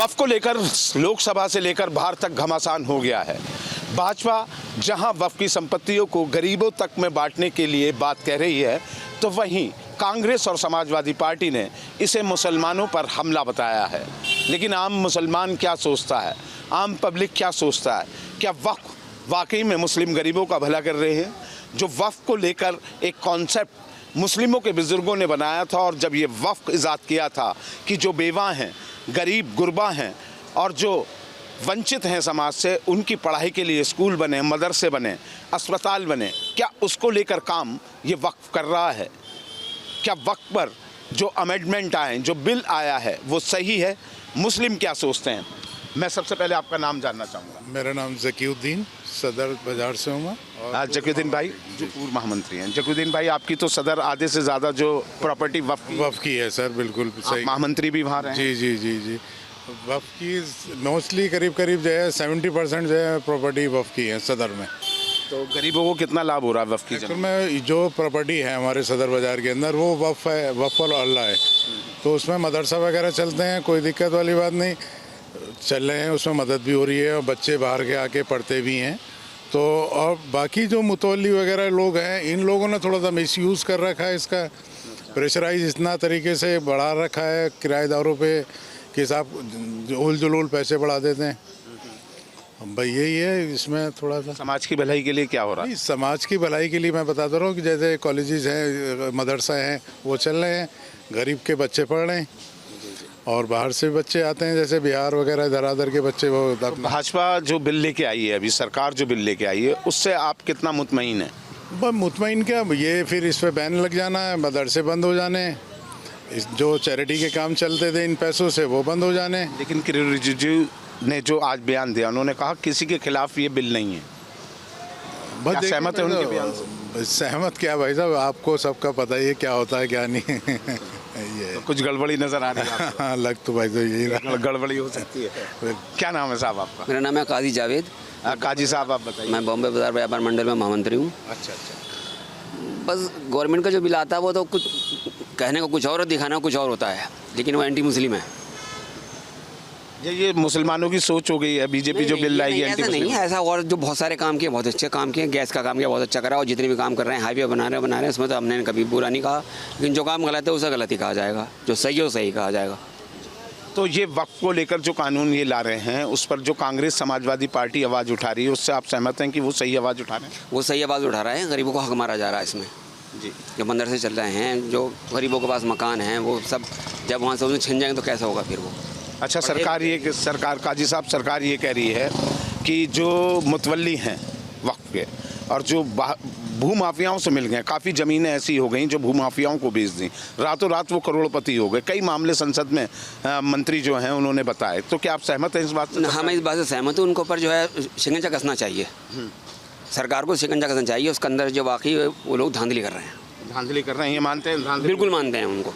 वक्फ को लेकर लोकसभा से लेकर बाहर तक घमासान हो गया है। भाजपा जहां वक्फ की संपत्तियों को गरीबों तक में बांटने के लिए बात कह रही है, तो वहीं कांग्रेस और समाजवादी पार्टी ने इसे मुसलमानों पर हमला बताया है। लेकिन आम मुसलमान क्या सोचता है, आम पब्लिक क्या सोचता है? क्या वक्फ वाकई में मुस्लिम गरीबों का भला कर रहे हैं? जो वक्फ को लेकर एक कॉन्सेप्ट मुस्लिमों के बुजुर्गों ने बनाया था, और जब ये वक्फ इजाद किया था कि जो बेवा हैं, गरीब गुरबा हैं और जो वंचित हैं समाज से, उनकी पढ़ाई के लिए स्कूल बने, मदरसे बने, अस्पताल बने, क्या उसको लेकर काम ये वक्फ कर रहा है? क्या वक्फ पर जो अमेंडमेंट आए, जो बिल आया है, वो सही है? मुस्लिम क्या सोचते हैं? मैं सबसे पहले आपका नाम जानना चाहूँगा। मेरा नाम ज़कीउद्दीन, सदर बाजार से हूँ मैं। ज़कीउद्दीन भाई जो पूर्व महामंत्री हैं। ज़कीउद्दीन भाई, आपकी तो सदर आधे से ज़्यादा जो प्रॉपर्टी वक्फ की है सर, बिल्कुल सही। महामंत्री भी वहाँ रहे। जी जी जी जी। वक्फ की मोस्टली करीब जो है 70% जो है प्रॉपर्टी वक्फ की है सदर में। तो गरीबों को कितना लाभ हो रहा है वक्फ की? एक्चुअल में जो प्रॉपर्टी है हमारे सदर बाजार के अंदर वो वक्फ है, वक्फ अल्लाह है। तो उसमें मदरसा वगैरह चलते हैं, कोई दिक्कत वाली बात नहीं, चल रहे हैं, उसमें मदद भी हो रही है और बच्चे बाहर के आके पढ़ते भी हैं। तो और बाकी जो मुतवल्ली वगैरह लोग हैं, इन लोगों ने थोड़ा सा मिसयूज़ कर रखा है इसका, प्रेशराइज इतना तरीके से बढ़ा रखा है किराएदारों पे कि साहब उल जुलूल पैसे बढ़ा देते हैं। भाई यही है, इसमें थोड़ा सा समाज की भलाई के लिए क्या हो रहा है? समाज की भलाई के लिए मैं बताता रहा हूँ कि जैसे कॉलेजेस हैं, मदरसा हैं, वो चल रहे हैं, गरीब के बच्चे पढ़ रहे हैं और बाहर से बच्चे आते हैं, जैसे बिहार वगैरह दरादर के बच्चे। वो तो भाजपा जो बिल लेके आई है, अभी सरकार जो बिल लेके आई है, उससे आप कितना मुतमईन हैं? बस मुतमईन क्या, ये फिर इस पर बैन लग जाना है, मदरसे बंद हो जाने, जो चैरिटी के काम चलते थे इन पैसों से वो बंद हो जाने। लेकिन किरेन रिजिजू ने जो आज बयान दिया, उन्होंने कहा किसी के खिलाफ ये बिल नहीं है। क्या सहमत है उनके बयान से? सहमत क्या भाई साहब, आपको सबका पता ही है क्या होता है क्या नहीं। ये तो कुछ गड़बड़ी नजर आ रही है? हाँ, लग तो भाई तो यही गड़बड़ी हो सकती है। क्या नाम है साहब आपका? मेरा नाम है काजी जावेद। काजी साहब, आप बताइए। मैं बॉम्बे बाजार व्यापार मंडल में महामंत्री हूँ। अच्छा अच्छा। बस गवर्नमेंट का जो बिल आता है वो तो कुछ कहने को कुछ और और दिखाना कुछ और होता है, लेकिन वो एंटी मुस्लिम है। ये मुसलमानों की सोच हो गई है। बीजेपी जो बिल लाई है ऐसा नहीं है, ऐसा और जो बहुत सारे काम किए, बहुत अच्छे काम किए, गैस का काम किया बहुत अच्छा करा, और जितने भी काम कर रहे हैं, हाईवे बना रहे हैं, उसमें तो हमने कभी बुरा नहीं कहा। लेकिन जो काम गलत है उसे गलत ही कहा जाएगा, जो सही है वो सही कहा जाएगा। तो ये वक्फ को लेकर जो कानून ये ला रहे हैं, उस पर जो कांग्रेस समाजवादी पार्टी आवाज़ उठा रही है, उससे आप सहमत हैं कि वो सही आवाज़ उठा रहे हैं? वो सही आवाज़ उठा रहा है, गरीबों को हक मारा जा रहा है इसमें। जी, जो मंदिर से चल रहे हैं, जो गरीबों के पास मकान हैं, वो सब जब वहाँ से उन्हें छिन जाएंगे तो कैसा होगा फिर वो? अच्छा, सरकार काजी साहब, सरकार ये कह रही है कि जो मुतवल्ली हैं वक्फ के और जो भूमाफियाओं से मिल गए, काफ़ी ज़मीनें ऐसी हो गई जो भूमाफियाओं को बेच दी, रातों रात वो करोड़पति हो गए। कई मामले संसद में मंत्री जो हैं उन्होंने बताए। तो क्या आप सहमत हैं इस बात से? हाँ, मैं इस बात से सहमत हूँ। उनके ऊपर जो है शिकंजा कसना चाहिए, सरकार को शिकंजा कसना चाहिए। उसके अंदर जो वाकई वो लोग धांधली कर रहे हैं, धांधली कर रहे हैं, ये मानते हैं? बिल्कुल मानते हैं उनको।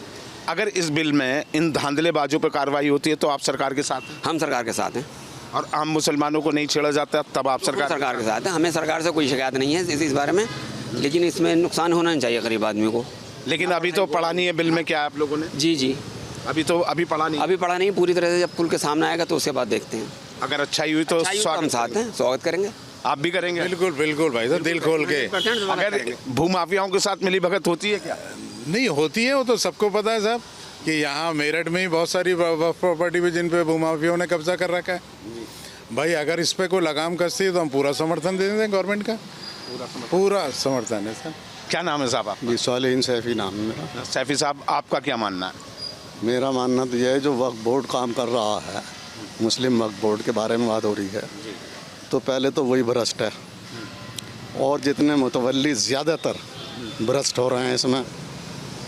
अगर इस बिल में इन धांधलेबाजों पर कार्रवाई होती है तो आप सरकार के साथ हैं? हम सरकार के साथ हैं। और आम मुसलमानों को नहीं छेड़ा जाता तब आप सरकार के साथ हैं। हमें सरकार से कोई शिकायत नहीं है इस बारे में, लेकिन इसमें नुकसान होना नहीं चाहिए गरीब आदमी को। लेकिन अभी तो पढ़ा नहीं है बिल में, क्या आप लोगों ने? जी, अभी पढ़ा नहीं पूरी तरह से। जब खुल के सामने आएगा तो उसके बाद देखते हैं। अगर अच्छाई हुई तो हम साथ हैं, स्वागत करेंगे। आप भी करेंगे? बिल्कुल भाई साहब, दिल खोल के। अगर भूमाफियाओं के साथ मिली भगत होती है क्या? नहीं होती है, वो तो सबको पता है साहब कि यहाँ मेरठ में ही बहुत सारी प्रॉपर्टी भी जिन पे भूमाफियों ने कब्जा कर रखा है। भाई अगर इस पे कोई लगाम कसती है तो हम पूरा समर्थन दे दें गवर्नमेंट का, पूरा समर्थन है सर। क्या नाम है साहब आपका? जी, सालेहीन सैफी नाम है मेरा। सैफी साहब, आपका क्या मानना है? मेरा मानना तो यह है, जो वक्फ बोर्ड काम कर रहा है, मुस्लिम वक्फ बोर्ड के बारे में बात हो रही है, तो पहले तो वही भ्रष्ट है, और जितने मुतवल्ली ज़्यादातर भ्रष्ट हो रहे हैं इसमें।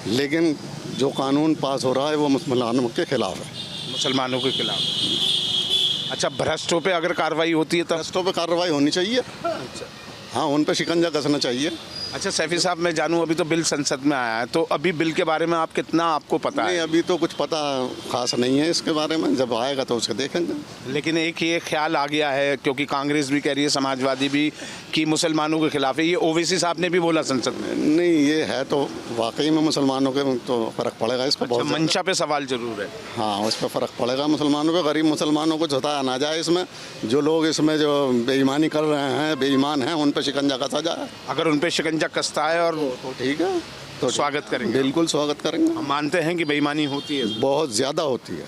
लेकिन जो कानून पास हो रहा है वो मुसलमानों के खिलाफ है। मुसलमानों के खिलाफ? अच्छा, भ्रष्टों पे अगर कार्रवाई होती है तब? भ्रष्टों पे कार्रवाई होनी चाहिए। हाँ, उन पे शिकंजा कसना चाहिए। अच्छा सैफी साहब, मैं जानूं अभी तो बिल संसद में आया है, तो अभी बिल के बारे में आप कितना आपको पता नहीं, है? अभी तो कुछ पता खास नहीं है इसके बारे में, जब आएगा तो उसे देखेंगे। लेकिन एक ये ख्याल आ गया है, क्योंकि कांग्रेस भी कह रही है, समाजवादी भी, कि मुसलमानों के खिलाफ है। ये ओवैसी साहब ने भी बोला संसद में। नहीं, ये है तो वाकई में मुसलमानों के तो फ़र्क पड़ेगा इस पर अच्छा, बहुत ज़्यादा। मंशा पे सवाल जरूर है। हाँ, उस पर फ़र्क पड़ेगा मुसलमानों पे। गरीब मुसलमानों को जताया ना जाए इसमें। जो लोग इसमें जो बेईमानी कर रहे हैं, बेईमान हैं, उन पर शिकंजा कसा जाए। अगर उन पे शिकंजा कसता है और तो ठीक है, तो स्वागत करेंगे। बिल्कुल स्वागत करेंगे। हम मानते हैं कि बेईमानी होती है, बहुत ज़्यादा होती है,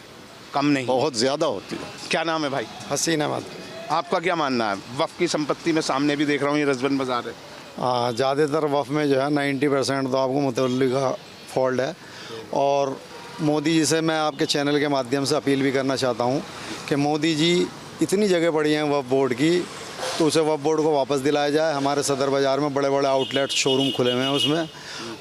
कम नहीं। बहुत ज़्यादा होती है। क्या नाम है भाई? हसीन अहमद। आपका क्या मानना है? वक्फ की संपत्ति में सामने भी देख रहा हूँ ये रजबन बाजार है। ज़्यादातर वफ़ में जो है 90% तो आपको मुतवल्ली का फॉल्ट है। और मोदी जी से मैं आपके चैनल के माध्यम से अपील भी करना चाहता हूँ कि मोदी जी, इतनी जगह पड़ी हैं वक्फ बोर्ड की, तो उसे वक्फ बोर्ड को वापस दिलाया जाए। हमारे सदर बाज़ार में बड़े बड़े आउटलेट शोरूम खुले हुए हैं उसमें,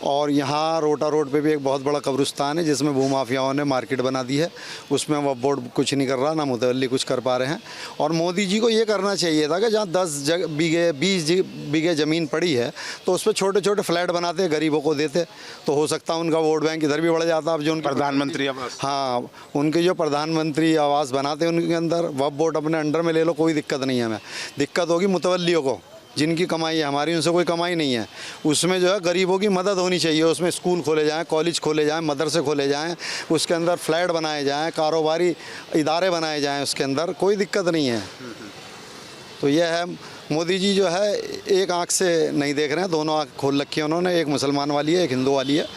और यहाँ रोटा रोड पे भी एक बहुत बड़ा कब्रिस्तान है जिसमें भूमाफियाओं ने मार्केट बना दी है। उसमें वक्फ बोर्ड कुछ नहीं कर रहा, ना मुतवल्ली कुछ कर पा रहे हैं। और मोदी जी को ये करना चाहिए था कि जहाँ 10 बीघे 20 बीघे ज़मीन पड़ी है तो उस पर छोटे छोटे फ्लैट बनाते, गरीबों को देते, तो हो सकता है उनका वोट बैंक इधर भी बढ़ जाता। अब जो उनके प्रधानमंत्री आवास, हाँ, उनके जो प्रधानमंत्री आवास बनाते हैं उनके अंदर वक्फ बोर्ड अपने अंडर में ले लो, कोई दिक्कत नहीं है। हमें दिक्कत होगी मुतवल्लियों को, जिनकी कमाई है, हमारी उनसे कोई कमाई नहीं है। उसमें जो है गरीबों की मदद होनी चाहिए। उसमें स्कूल खोले जाएं, कॉलेज खोले जाएं, मदरसे खोले जाएं, उसके अंदर फ्लैट बनाए जाएं, कारोबारी इदारे बनाए जाएं, उसके अंदर कोई दिक्कत नहीं है। तो यह है, मोदी जी जो है एक आँख से नहीं देख रहे हैं, दोनों आँख खोल रखी है उन्होंने। एक मुसलमान वाली है, एक हिंदू वाली है,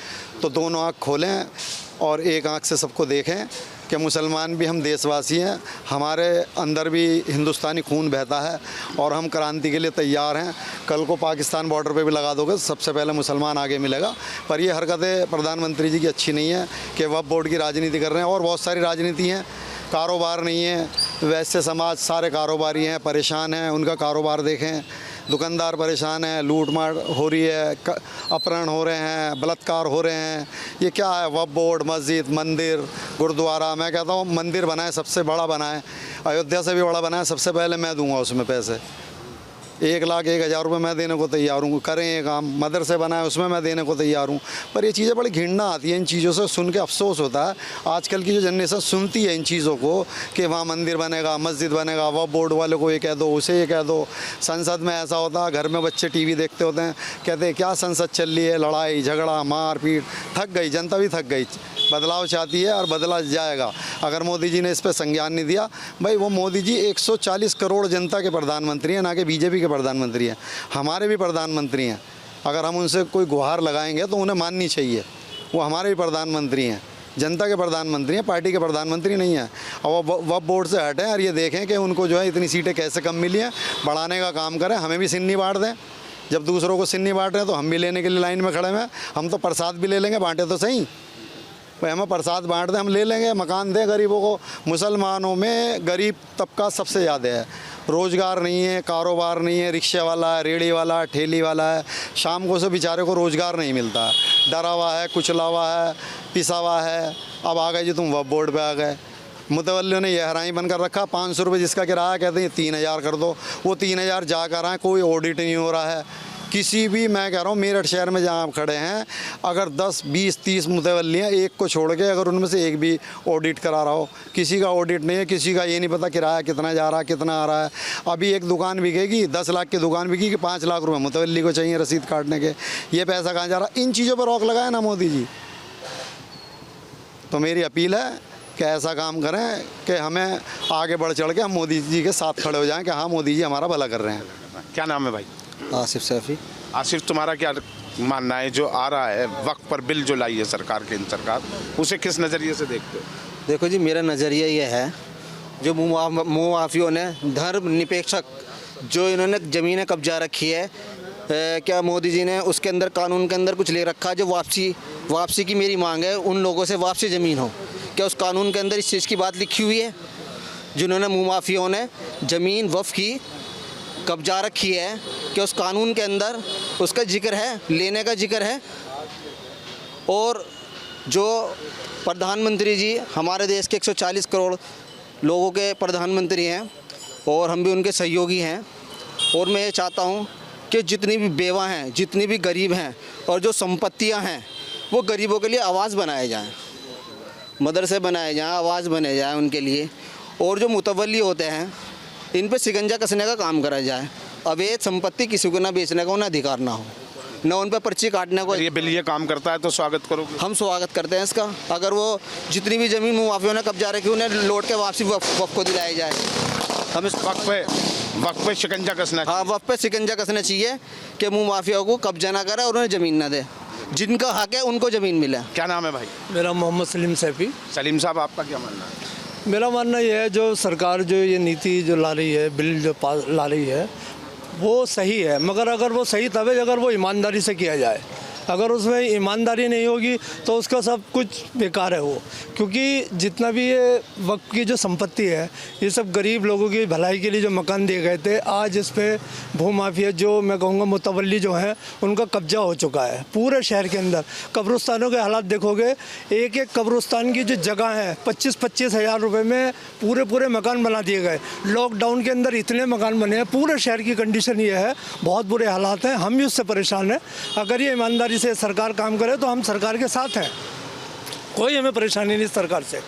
तो दोनों आँख खोलें और एक आँख से सबको देखें कि मुसलमान भी हम देशवासी हैं, हमारे अंदर भी हिंदुस्तानी खून बहता है और हम क्रांति के लिए तैयार हैं। कल को पाकिस्तान बॉर्डर पे भी लगा दोगे, सबसे पहले मुसलमान आगे मिलेगा। पर ये हरकतें प्रधानमंत्री जी की अच्छी नहीं है कि वक्फ बोर्ड की राजनीति कर रहे हैं। और बहुत सारी राजनीति हैं, कारोबार नहीं है। वैसे समाज सारे कारोबारी हैं, परेशान हैं, उनका कारोबार देखें। दुकानदार परेशान हैं, लूट मार हो रही है, अपहरण हो रहे हैं, बलात्कार हो रहे हैं। ये क्या है? वक्फ बोर्ड, मस्जिद, मंदिर, गुरुद्वारा। मैं कहता हूँ मंदिर बनाए, सबसे बड़ा बनाए, अयोध्या से भी बड़ा बनाए, सबसे पहले मैं दूंगा उसमें पैसे। 1,01,000 रुपये मैं देने को तैयार हूँ। करें ये काम। मदरसे बनाए, उसमें मैं देने को तैयार हूँ। पर ये चीज़ें बड़ी घृणा आती है इन चीज़ों से, सुन के अफसोस होता है। आजकल की जो जनरेशन सुनती है इन चीज़ों को कि वहाँ मंदिर बनेगा, मस्जिद बनेगा, वक्फ बोर्ड वाले को ये कह दो, उसे ये कह दो। संसद में ऐसा होता है, घर में बच्चे टीवी देखते होते हैं, कहते हैं क्या संसद चल रही है, लड़ाई झगड़ा मार पीट। थक गई जनता, भी थक गई, बदलाव चाहती है और बदला जाएगा। अगर मोदी जी ने इस पर संज्ञान नहीं दिया, भाई वो मोदी जी 140 करोड़ जनता के प्रधानमंत्री हैं, ना कि बीजेपी के प्रधानमंत्री हैं। हमारे भी प्रधानमंत्री हैं। अगर हम उनसे कोई गुहार लगाएंगे तो उन्हें माननी चाहिए। वो हमारे भी प्रधानमंत्री हैं, जनता के प्रधानमंत्री हैं, पार्टी के प्रधानमंत्री नहीं हैं। और वो वक्फ बोर्ड से हटें और ये देखें कि उनको जो है इतनी सीटें कैसे कम मिली हैं, बढ़ाने का काम करें। हमें भी सिन्नी बांट दें। जब दूसरों को सिन्नी बांट रहे हैं तो हम भी लेने के लिए लाइन में खड़े हैं। हम तो प्रसाद भी ले लेंगे, बांटे तो सही। भाई हमें प्रसाद बांट दें, हम ले लेंगे। मकान दें गरीबों को। मुसलमानों में गरीब तबका सबसे ज़्यादा है। रोज़गार नहीं है, कारोबार नहीं है। रिक्शे वाला है, रेड़ी वाला है, ठेली वाला है, शाम को से बेचारे को रोज़गार नहीं मिलता। डरा हुआ है, कुचला हुआ है, पिसा हुआ है। अब आ गए जी तुम वक्फ बोर्ड पे आ गए। मुतवल्लियों ने यह हराई बनकर रखा। 500 रुपये जिसका किराया, कहते हैं 3,000 कर दो। वो 3,000 जा कर आए, कोई ऑडिट नहीं हो रहा है किसी भी। मैं कह रहा हूँ मेरठ शहर में जहाँ आप खड़े हैं, अगर 10, 20, 30 मुतवल्ली हैं, एक को छोड़ के अगर उनमें से एक भी ऑडिट करा रहा हो, किसी का ऑडिट नहीं है। किसी का ये नहीं पता किराया कितना जा रहा है, कितना आ रहा है। अभी एक दुकान बिकेगी, 10 लाख की दुकान बिकी कि 5 लाख रुपये मुतवल्ली को चाहिए रसीद काटने के। ये पैसा कहाँ जा रहा? इन चीज़ों पर रोक लगाए ना मोदी जी। तो मेरी अपील है कि ऐसा काम करें कि हमें आगे बढ़ चढ़ के हम मोदी जी के साथ खड़े हो जाएं कि हाँ मोदी जी हमारा भला कर रहे हैं। क्या नाम है भाई? आसिफ सैफी। आसिफ, तुम्हारा क्या मानना है जो आ रहा है वक्फ पर बिल जो लाई है सरकार, केंद्र सरकार, उसे किस नज़रिए से देखते हो? देखो जी, मेरा नज़रिया ये है, जो मुआफियों ने धर्मनिरपेक्षक जो इन्होंने ज़मीनें कब्जा रखी है, क्या मोदी जी ने उसके अंदर कानून के अंदर कुछ ले रखा है जो वापसी की मेरी मांग है, उन लोगों से वापसी ज़मीन हो। क्या उस कानून के अंदर इस चीज़ की बात लिखी हुई है? जिन्होंने मुआफियों ने ज़मीन वक्फ की कब्जा रखी है, कि उस कानून के अंदर उसका जिक्र है, लेने का जिक्र है? और जो प्रधानमंत्री जी हमारे देश के 140 करोड़ लोगों के प्रधानमंत्री हैं और हम भी उनके सहयोगी हैं। और मैं ये चाहता हूँ कि जितनी भी बेवा हैं, जितनी भी गरीब हैं और जो संपत्तियां हैं वो गरीबों के लिए आवाज़ बनाए जाएं, मदरसे बनाए जाएं, आवाज़ बने जाए उनके लिए। और जो मुतवल्ली होते हैं इन पे शिकंजा कसने का काम करा जाए। अवैध संपत्ति किसी को ना बेचने का उन्हें अधिकार ना हो, न उन पर पर्ची काटने को। ये बिल ये काम करता है तो स्वागत करोगे? हम स्वागत करते हैं इसका। अगर वो जितनी भी ज़मीन मुआफियों ने कब्जा रखी उन्हें लौट के वापसी वक्फ को दिलाई जाए। हम इस वक्त पे शिकंजा कसना चाहिए। हाँ, वक्त पे शिकंजा कसना चाहिए कि मुँह माफियाओं को कब्जा ना करे और उन्हें ज़मीन ना दे, जिनका हक है उनको ज़मीन मिले। क्या नाम है भाई? मेरा मोहम्मद सलीम सैफी। सलीम साहब, आपका क्या मानना है? मेरा मानना यह है जो सरकार जो ये नीति जो ला रही है, बिल जो पास ला रही है वो सही है, मगर अगर वो सही तब है अगर वो ईमानदारी से किया जाए। अगर उसमें ईमानदारी नहीं होगी तो उसका सब कुछ बेकार है वो, क्योंकि जितना भी ये वक्त की जो संपत्ति है ये सब गरीब लोगों की भलाई के लिए जो मकान दिए गए थे, आज इस पे भूमाफिया जो मैं कहूँगा मुतवल्ली जो हैं उनका कब्जा हो चुका है पूरे शहर के अंदर। कब्रिस्तानों के हालात देखोगे, एक एक कब्रिस्तान की जो जगह है 25-25 हज़ार रुपये में पूरे मकान बना दिए गए। लॉकडाउन के अंदर इतने मकान बने हैं, पूरे शहर की कंडीशन ये है, बहुत बुरे हालात हैं। हम भी उससे परेशान हैं। अगर ये ईमानदारी से सरकार काम करे तो हम सरकार के साथ हैं, कोई हमें परेशानी नहीं सरकार से।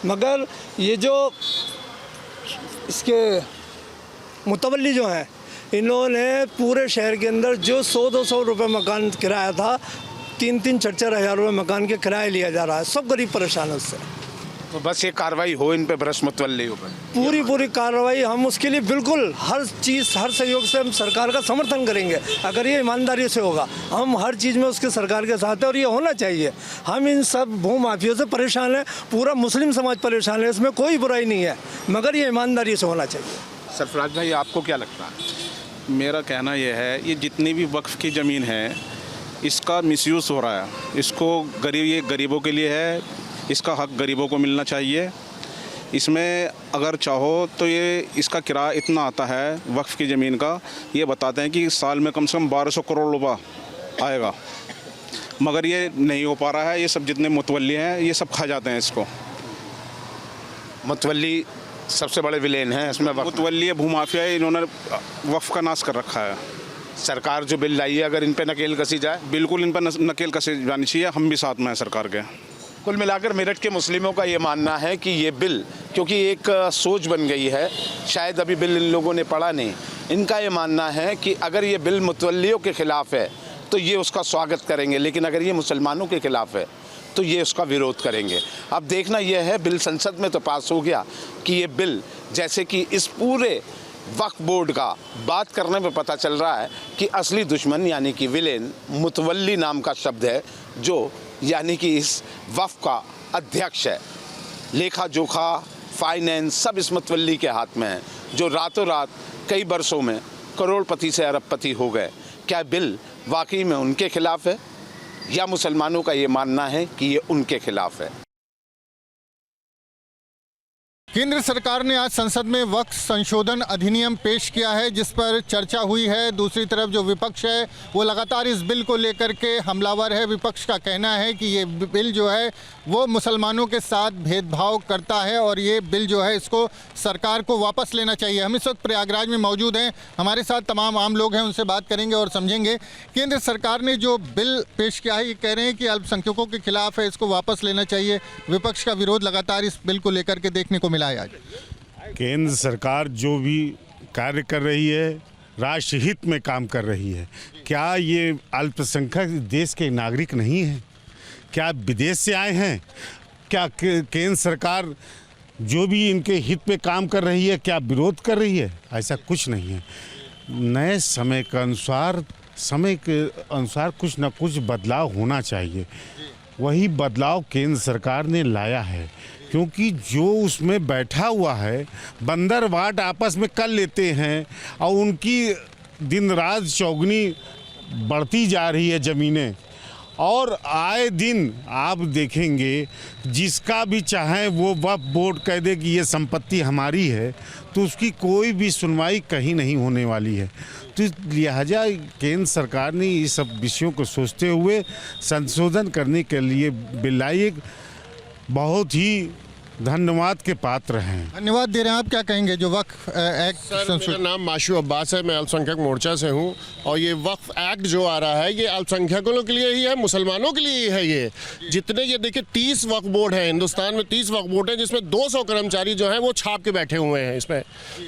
मगर ये जो इसके मुतवल्ली जो हैं इन्होंने पूरे शहर के अंदर जो 100-200 रुपये मकान किराया था, 3-3, 4-4 हज़ार रुपये मकान के किराए लिया जा रहा है। सब गरीब परेशान है उससे। तो बस ये कार्रवाई हो इन पे भ्रष्ट मुतवल्लियों पर, पूरी कार्रवाई, हम उसके लिए बिल्कुल हर चीज़ हर सहयोग से हम सरकार का समर्थन करेंगे। अगर ये ईमानदारी से होगा, हम हर चीज़ में उसके सरकार के साथ है और ये होना चाहिए। हम इन सब भूमाफियों से परेशान हैं, पूरा मुस्लिम समाज परेशान है, इसमें कोई बुराई नहीं है, मगर ये ईमानदारी से होना चाहिए। सरफराज भाई, आपको क्या लगता है? मेरा कहना यह है, ये जितनी भी वक्फ की ज़मीन है इसका मिसयूज़ हो रहा है। इसको ये गरीबों के लिए है, इसका हक गरीबों को मिलना चाहिए। इसमें अगर चाहो तो ये इसका किराया इतना आता है वक्फ की ज़मीन का, ये बताते हैं कि साल में कम से कम 1200 करोड़ रुपये आएगा, मगर ये नहीं हो पा रहा है। ये सब जितने मुतवल्ली हैं ये सब खा जाते हैं इसको। मुतवल्ली सबसे बड़े विलेन हैं इसमें। मुतवल्ली भूमाफिया, इन्होंने वक्फ का नाश कर रखा है। सरकार जो बिल लाई है, अगर इन पे नकेल कसी जाए, बिल्कुल इन पर नकेल कसी जानी चाहिए। हम भी साथ में हैं सरकार के। कुल मिलाकर मेरठ के मुस्लिमों का ये मानना है कि ये बिल, क्योंकि एक सोच बन गई है, शायद अभी बिल इन लोगों ने पढ़ा नहीं, इनका ये मानना है कि अगर ये बिल मुतवल्लियों के ख़िलाफ़ है तो ये उसका स्वागत करेंगे, लेकिन अगर ये मुसलमानों के ख़िलाफ़ है तो ये उसका विरोध करेंगे। अब देखना यह है, बिल संसद में तो पास हो गया कि ये बिल, जैसे कि इस पूरे वक्फ बोर्ड का बात करने में पता चल रहा है कि असली दुश्मन यानी कि विलेन मुतवल्ली नाम का शब्द है, जो यानी कि इस वक्फ का अध्यक्ष है। लेखा जोखा, फाइनेंस सब इस मुतवल्ली के हाथ में है, जो रातों रात कई बरसों में करोड़पति से अरबपति हो गए। क्या बिल वाकई में उनके खिलाफ है, या मुसलमानों का ये मानना है कि ये उनके खिलाफ है? केंद्र सरकार ने आज संसद में वक्फ संशोधन अधिनियम पेश किया है, जिस पर चर्चा हुई है। दूसरी तरफ जो विपक्ष है वो लगातार इस बिल को लेकर के हमलावर है। विपक्ष का कहना है कि ये बिल जो है वो मुसलमानों के साथ भेदभाव करता है और ये बिल जो है इसको सरकार को वापस लेना चाहिए। हम इस वक्त प्रयागराज में मौजूद हैं, हमारे साथ तमाम आम लोग हैं, उनसे बात करेंगे और समझेंगे। केंद्र सरकार ने जो बिल पेश किया है ये कह रहे हैं कि अल्पसंख्यकों के खिलाफ है, इसको वापस लेना चाहिए। विपक्ष का विरोध लगातार इस बिल को लेकर के देखने को मिला है। आज केंद्र सरकार जो भी कार्य कर रही है राष्ट्र हित में काम कर रही है। क्या ये अल्पसंख्यक देश के नागरिक नहीं हैं? क्या विदेश से आए हैं? क्या केंद्र सरकार जो भी इनके हित में काम कर रही है क्या विरोध कर रही है? ऐसा कुछ नहीं है। नए समय के अनुसार कुछ न कुछ बदलाव होना चाहिए। वही बदलाव केंद्र सरकार ने लाया है, क्योंकि जो उसमें बैठा हुआ है बंदर वाट आपस में कर लेते हैं और उनकी दिन रात चौगुनी बढ़ती जा रही है ज़मीनें। और आए दिन आप देखेंगे जिसका भी चाहे वो वक्फ बोर्ड कह दे कि ये संपत्ति हमारी है तो उसकी कोई भी सुनवाई कहीं नहीं होने वाली है। तो लिहाजा केंद्र सरकार ने ये सब विषयों को सोचते हुए संशोधन करने के लिए बिल लाई। एक बहुत ही धन्यवाद के पात्र हैं। धन्यवाद दे रहे हैं। आप क्या कहेंगे जो वक्फ एक्ट सर, मेरा नाम माशू अब्बास है, मैं अल्पसंख्यक मोर्चा से हूँ। और ये वक्फ एक्ट जो आ रहा है ये अल्पसंख्यकों के लिए ही है, मुसलमानों के लिए ही है। ये जितने ये देखिए 30 वक्फ बोर्ड हैं हिंदुस्तान में, 30 वक्फ बोर्ड हैं जिसमें 200 कर्मचारी जो हैं वो छाप के बैठे हुए हैं। इसमें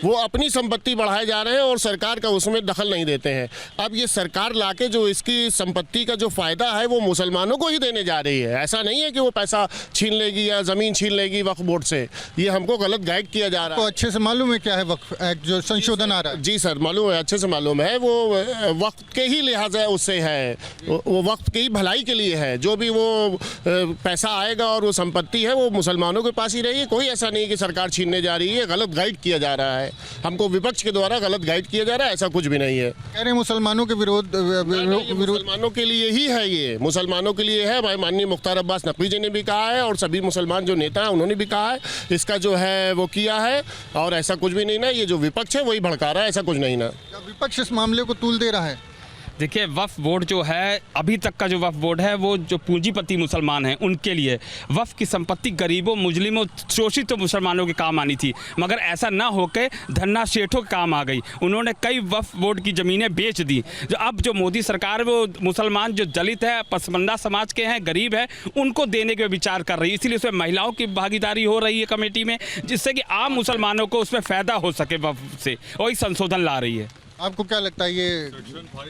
वो अपनी संपत्ति बढ़ाए जा रहे हैं और सरकार का उसमें दखल नहीं देते हैं। अब ये सरकार लाके जो इसकी संपत्ति का जो फ़ायदा है वो मुसलमानों को ही देने जा रही है। ऐसा नहीं है कि वो पैसा छीन लेगी या ज़मीन छीन लेगी वक्फ बोर्ड से। ये हमको गलत गाइड किया जा रहा है। तो अच्छे से मालूम है क्या है वक्फ एक्ट जो संशोधन आ रहा है? जी सर, मालूम है, अच्छे से मालूम है। वो वक्त के ही लिहाज है, उससे है, वो वक्त की भलाई के लिए है। जो भी वो पैसा आएगा और वो संपत्ति है वो मुसलमानों के पास ही रहेगी। कोई ऐसा नहीं कि सरकार छीनने जा रही है। गलत गाइड किया जा रहा है, हमको विपक्ष के द्वारा गलत गाइड किया जा रहा है। ऐसा कुछ भी नहीं है। कह रहे हैं मुसलमानों के विरोध मुसलमानों के लिए ही है, ये मुसलमानों के लिए है। भाई माननीय मुख्तार अब्बास नकवी जी ने भी कहा है और सभी मुसलमान जो नेता हैं उन्होंने भी कहा है, इसका जो है वो किया है। और ऐसा कुछ भी नहीं ना, ये जो विपक्ष है वही भड़का रहा है, ऐसा कुछ नहीं ना। विपक्ष इस मामले को तूल दे रहा है। देखिए, वक्फ बोर्ड जो है, अभी तक का जो वक्फ बोर्ड है वो जो पूंजीपति मुसलमान हैं उनके लिए, वक्फ की संपत्ति गरीबों, मुस्लिमों, शोषित मुसलमानों के काम आनी थी। मगर ऐसा ना होकर धन्ना सेठों के काम आ गई। उन्होंने कई वक्फ बोर्ड की ज़मीनें बेच दी। जो अब जो मोदी सरकार वो मुसलमान जो दलित है, पसमंदा समाज के हैं, गरीब है, उनको देने के विचार कर रही है। इसीलिए उसमें महिलाओं की भागीदारी हो रही है कमेटी में, जिससे कि आम मुसलमानों को उसमें फ़ायदा हो सके वक्फ से, वही संशोधन ला रही है। आपको क्या लगता है ये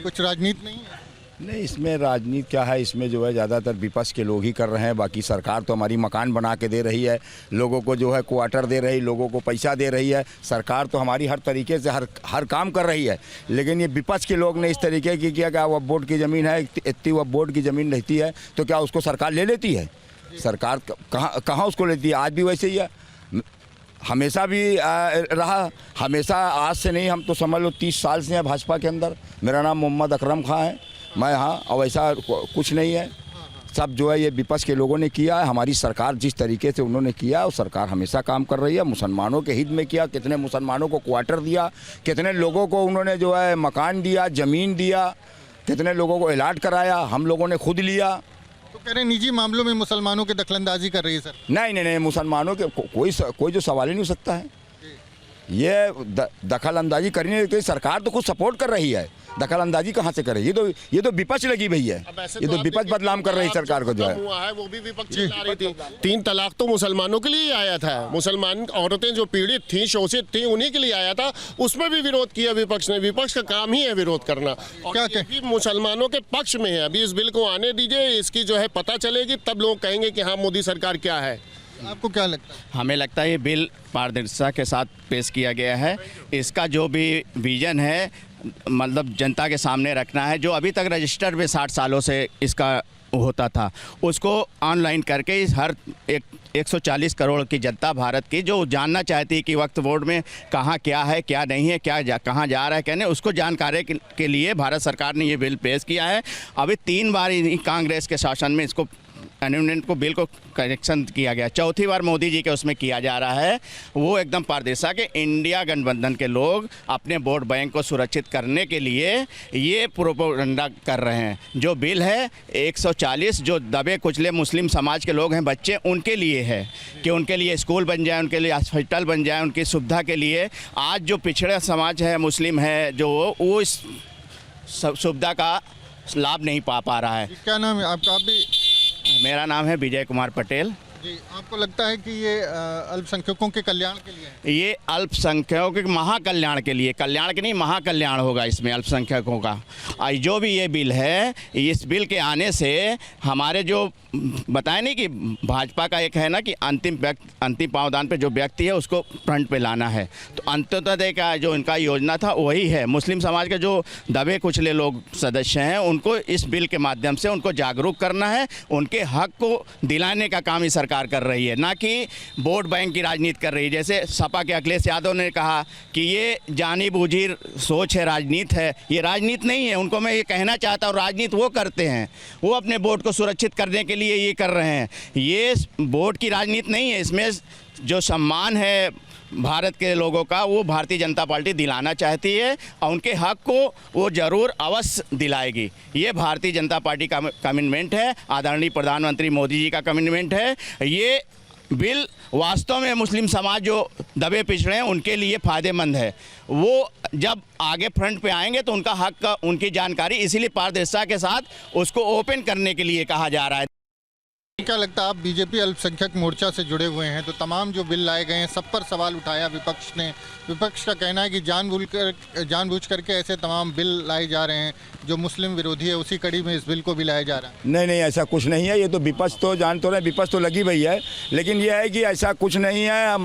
कुछ राजनीति नहीं है? नहीं, इसमें राजनीति क्या है, इसमें जो है ज़्यादातर विपक्ष के लोग ही कर रहे हैं। बाकी सरकार तो हमारी मकान बना के दे रही है, लोगों को जो है क्वार्टर दे रही, लोगों को पैसा दे रही है। सरकार तो हमारी हर तरीके से हर काम कर रही है। लेकिन ये विपक्ष के लोग ने इस तरीके की किया कि वक्फ बोर्ड की ज़मीन है, इतनी वक्फ बोर्ड की ज़मीन रहती है तो क्या उसको सरकार ले लेती है? सरकार कहाँ उसको लेती है? आज भी वैसे ही है, हमेशा भी रहा। हमेशा आज से नहीं, हम तो समझ लो 30 साल से हैं भाजपा के अंदर। मेरा नाम मोहम्मद अकरम खां है, मैं यहाँ। और ऐसा कुछ नहीं है, सब जो है ये विपक्ष के लोगों ने किया है। हमारी सरकार जिस तरीके से उन्होंने किया है, वो सरकार हमेशा काम कर रही है। मुसलमानों के हित में किया, कितने मुसलमानों को क्वार्टर दिया, कितने लोगों को उन्होंने जो है मकान दिया, ज़मीन दिया, कितने लोगों को इलाज कराया, हम लोगों ने खुद लिया। तो कह रहे हैं निजी मामलों में मुसलमानों की दखलंदाजी कर रही है सर। नहीं, मुसलमानों के कोई जो सवाल ही नहीं हो सकता है। ये दखल अंदाजी करने की सरकार तो खुद सपोर्ट कर रही है। दखल अंदाजी कहाँ से करे? ये तो विपक्ष लगी भई है। ये तो विपक्ष बदनाम कर रही है सरकार को जो है। हुआ है वो भी विपक्ष ला रही थी। 3 तलाक तो मुसलमानों के लिए ही आया था। मुसलमान औरतें जो पीड़ित थी, शोषित थी, उन्हीं के लिए आया था। उसमें भी विरोध किया विपक्ष ने। विपक्ष का काम ही है विरोध करना। क्या कि मुसलमानों के पक्ष में है। अभी इस बिल को आने दीजिए, इसकी जो है पता चलेगी, तब लोग कहेंगे कि हाँ मोदी सरकार क्या है। आपको क्या लगता है? हमें लगता है ये बिल पारदर्शिता के साथ पेश किया गया है। इसका जो भी विजन है, मतलब जनता के सामने रखना है। जो अभी तक रजिस्टर में 60 सालों से इसका होता था, उसको ऑनलाइन करके हर 140 करोड़ की जनता भारत की जो जानना चाहती है कि वक्फ बोर्ड में कहाँ क्या है, क्या नहीं है, कहाँ जा रहा है, कहने उसको जानकारी के लिए भारत सरकार ने ये बिल पेश किया है। अभी 3 बार कांग्रेस के शासन में इसको अमेंडमेंट को बिल को करेक्शन किया गया। 4थी बार मोदी जी के उसमें किया जा रहा है। वो एकदम पारदर्शिता के इंडिया गठबंधन के लोग अपने वोट बैंक को सुरक्षित करने के लिए ये प्रोपेगेंडा कर रहे हैं। जो बिल है 140 जो दबे कुचले मुस्लिम समाज के लोग हैं, बच्चे, उनके लिए है कि उनके लिए स्कूल बन जाए, उनके लिए हॉस्पिटल बन जाए, उनकी सुविधा के लिए। आज जो पिछड़ा समाज है, मुस्लिम है, जो वो इस सुविधा का लाभ नहीं पा रहा है। क्या नाम है आपका? आप भी? मेरा नाम है विजय कुमार पटेल। जी, आपको लगता है कि ये अल्पसंख्यकों के कल्याण के लिए है? ये अल्पसंख्यकों के महाकल्याण के लिए, कल्याण के नहीं महाकल्याण होगा इसमें अल्पसंख्यकों का। जो भी ये बिल है, इस बिल के आने से हमारे जो बताए नहीं कि भाजपा का एक है ना कि अंतिम पावदान पे जो व्यक्ति है उसको फ्रंट पे लाना है। तो अंत्योदय का जो इनका योजना था वही है। मुस्लिम समाज के जो दबे कुचले लोग सदस्य हैं, उनको इस बिल के माध्यम से उनको जागरूक करना है, उनके हक को दिलाने का काम ये सरकार कर रही है, ना कि वोट बैंक की राजनीति कर रही है। जैसे सपा के अखिलेश यादव ने कहा कि ये जानी बूझी सोच है, राजनीति है। ये राजनीति नहीं है। उनको मैं ये कहना चाहता हूँ, राजनीति वो करते हैं, वो अपने वोट को सुरक्षित करने के लिए ये कर रहे हैं। ये वोट की राजनीति नहीं है। इसमें जो सम्मान है भारत के लोगों का, वो भारतीय जनता पार्टी दिलाना चाहती है और उनके हक को वो ज़रूर अवश्य दिलाएगी। ये भारतीय जनता पार्टी का कमिटमेंट है, आदरणीय प्रधानमंत्री मोदी जी का कमिटमेंट है। ये बिल वास्तव में मुस्लिम समाज जो दबे पिछड़े हैं उनके लिए फ़ायदेमंद है। वो जब आगे फ्रंट पे आएंगे तो उनका हक, उनकी जानकारी, इसीलिए पारदर्शिता के साथ उसको ओपन करने के लिए कहा जा रहा है। क्या लगता है, आप बीजेपी अल्पसंख्यक मोर्चा से जुड़े हुए हैं, तो तमाम जो बिल लाए गए हैं सब पर सवाल उठाया विपक्ष ने। विपक्ष का कहना है कि जानबूझ करके ऐसे तमाम बिल लाए जा रहे हैं जो मुस्लिम विरोधी है, उसी कड़ी में इस बिल को भी लाया जा रहा है। नहीं, ऐसा कुछ नहीं है। ये तो विपक्ष तो जान तो रहे, विपक्ष तो लगी हुई है, लेकिन ये है कि ऐसा कुछ नहीं है।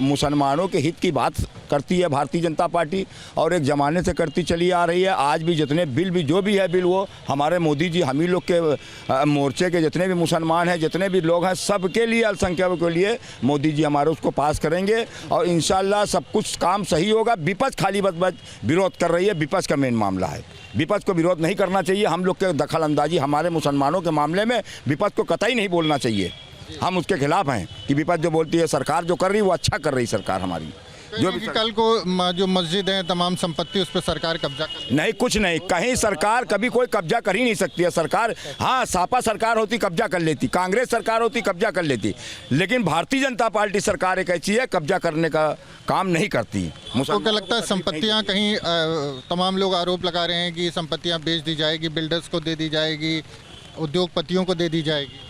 मुसलमानों के हित की बात करती है भारतीय जनता पार्टी और एक ज़माने से करती चली आ रही है। आज भी जितने बिल भी जो भी है बिल, वो हमारे मोदी जी, हम ही लोग के मोर्चे के जितने भी मुसलमान हैं, जितने भी लोग हैं, सबके लिए, अल्पसंख्यकों के लिए मोदी जी हमारे उसको पास करेंगे और इंशाल्लाह सब कुछ काम सही होगा। विपक्ष खाली बस विरोध कर रही है, विपक्ष का मेन मामला है। विपक्ष को विरोध नहीं करना चाहिए। हम लोग के दखल अंदाजी हमारे मुसलमानों के मामले में विपक्ष को कतई नहीं बोलना चाहिए। हम उसके खिलाफ हैं कि विपक्ष जो बोलती है, सरकार जो कर रही है वो अच्छा कर रही सरकार हमारी। जो भी कल को जो मस्जिद है, तमाम संपत्ति, उस पर सरकार कब्जा कर नहीं, कुछ नहीं, कहीं सरकार कभी कोई कब्जा कर ही नहीं सकती है। सरकार, हाँ, सापा सरकार होती कब्जा कर लेती, कांग्रेस सरकार होती कब्जा कर लेती, लेकिन भारतीय जनता पार्टी सरकार एक ऐसी है कब्जा करने का काम नहीं करती। तो क्या लगता है, संपत्तियां कहीं तमाम लोग आरोप लगा रहे हैं कि संपत्तियां बेच दी जाएगी, बिल्डर्स को दे दी जाएगी, उद्योगपतियों को दे दी जाएगी।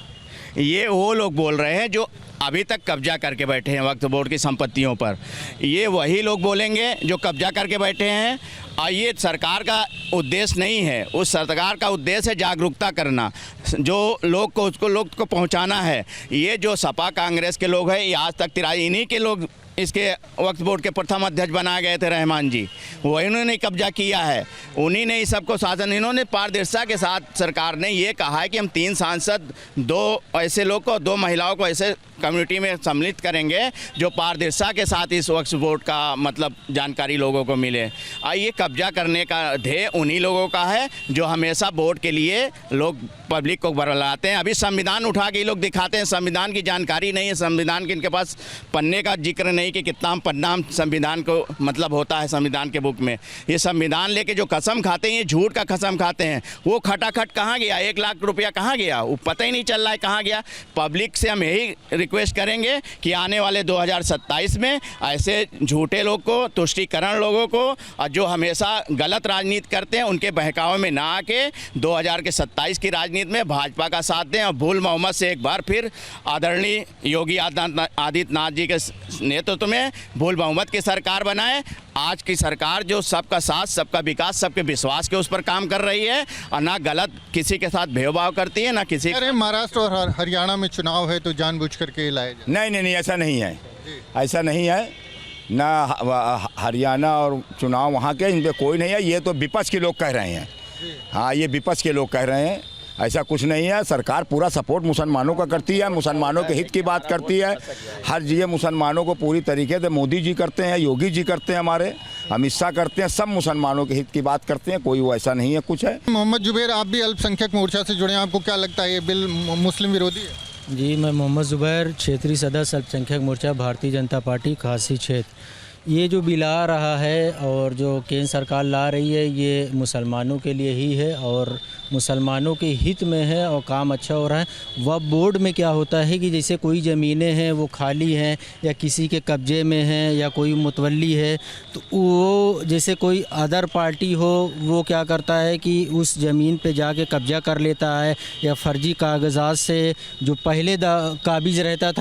ये वो लोग बोल रहे हैं जो अभी तक कब्जा करके बैठे हैं वक्फ बोर्ड की संपत्तियों पर। ये वही लोग बोलेंगे जो कब्जा करके बैठे हैं। और ये सरकार का उद्देश्य नहीं है। उस सरकार का उद्देश्य है जागरूकता करना, जो लोग को उसको लोग को पहुंचाना है। ये जो सपा कांग्रेस के लोग हैं, ये आज तक इन्हीं के लोग इसके वक्फ बोर्ड के प्रथम अध्यक्ष बनाए गए थे रहमान जी, वही उन्होंने कब्जा किया है, उन्हीं ने इस सबको शासन। इन्होंने पारदर्शिता के साथ सरकार ने ये कहा है कि हम 3 सांसद, 2 ऐसे लोग को, 2 महिलाओं को ऐसे कम्युनिटी में सम्मिलित करेंगे जो पारदर्शिता के साथ इस वक्फ बोर्ड का मतलब जानकारी लोगों को मिले। और ये कब्जा करने का ध्येय उन्हीं लोगों का है जो हमेशा बोर्ड के लिए लोग पब्लिक को बरलाते हैं। अभी संविधान उठा के लोग दिखाते हैं, संविधान की जानकारी नहीं है, संविधान के इनके पास पन्ने का जिक्र नहीं कि कितना पन्ना संविधान को मतलब होता है संविधान के बुक में। ये संविधान लेके जो कसम खाते हैं, ये झूठ का कसम खाते हैं। वो खटाखट कहाँ गया, 1 लाख रुपया कहाँ गया, वो पता ही नहीं चल रहा है कहाँ गया। पब्लिक से हम यही रिक्वेस्ट करेंगे कि आने वाले 2027 में ऐसे झूठे लोग को, तुष्टीकरण लोगों को और जो हमेशा गलत राजनीति करते हैं उनके बहकावे में ना आके 2027 की राजनीति में भाजपा का साथ दें और भूल मोहम्मद से एक बार फिर आदरणीय योगी आदित्यनाथ जी के नेतृत्व में भूल मोहम्मद की सरकार बनाए। आज की सरकार जो सबका साथ, सबका विकास, सबके विश्वास के उस पर काम कर रही है और ना गलत किसी के साथ भेदभाव करती है, ना किसी। अरे महाराष्ट्र और हरियाणा में चुनाव है तो जानबूझ करके लाए जाए। नहीं, ऐसा नहीं है, ऐसा नहीं है। ना हरियाणा और चुनाव वहाँ के, इन पर कोई नहीं है। ये तो विपक्ष के लोग कह रहे हैं। हाँ, ये विपक्ष के लोग कह रहे हैं, ऐसा कुछ नहीं है। सरकार पूरा सपोर्ट मुसलमानों का करती है, मुसलमानों के हित की बात करती है। हर चीज़ मुसलमानों को पूरी तरीके से मोदी जी करते हैं, योगी जी करते हैं, हमारे अमित शाह करते हैं, सब मुसलमानों के हित की बात करते हैं। कोई वो ऐसा नहीं है कुछ है। मोहम्मद जुबैर, आप भी अल्पसंख्यक मोर्चा से जुड़े हैं, आपको क्या लगता है ये बिल मुस्लिम विरोधी है? जी, मैं मोहम्मद जुबैर, क्षेत्रीय सदस्य अल्पसंख्यक मोर्चा भारतीय जनता पार्टी खासी क्षेत्र। ये जो बिल आ रहा है और जो केंद्र सरकार ला रही है, ये मुसलमानों के लिए ही है और मुसलमानों के हित में है और काम अच्छा हो रहा है। वक्फ बोर्ड में क्या होता है कि जैसे कोई ज़मीनें हैं वो खाली हैं या किसी के कब्जे में हैं या कोई मुतवल्ली है, तो वो जैसे कोई अदर पार्टी हो वो क्या करता है कि उस ज़मीन पे जाके कब्जा कर लेता है या फर्जी कागजात से जो पहले काबिज रहता था